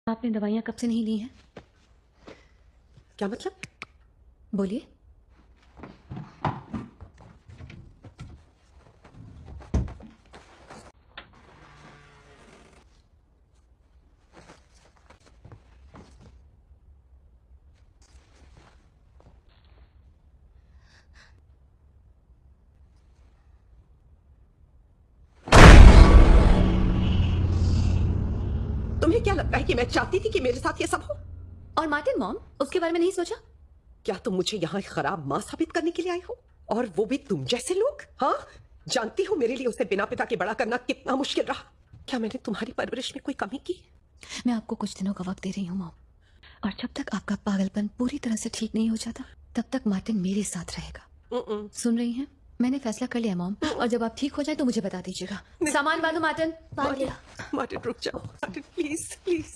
आपने दवाइयाँ कब से नहीं ली हैं? क्या मतलब? बोलिए। तुम्हें क्या लगता है कि मैं चाहती थी कि मेरे साथ ये सब हो? और मार्टिन मॉम, उसके बारे में नहीं सोचा? क्या तुम मुझे यहाँ एक खराब माँ साबित करने के लिए आई हो? और वो भी तुम जैसे लोग? हाँ, जानती हो मेरे लिए उसे बिना पिता के बड़ा करना कितना मुश्किल रहा। क्या मैंने तुम्हारी परवरिश में कोई कमी की? मैं आपको कुछ दिनों का वक्त दे रही हूँ मॉम, और जब तक आपका पागलपन पूरी तरह से ठीक नहीं हो जाता तब तक मार्टिन मेरे साथ रहेगा। सुन रही हैं? मैंने फैसला कर लिया मॉम, और जब आप ठीक हो जाए तो मुझे बता दीजिएगा। सामान बांधो मार्टिन। बांध लिया। मार्टिन रुक जाओ, मार्टिन प्लीज प्लीज।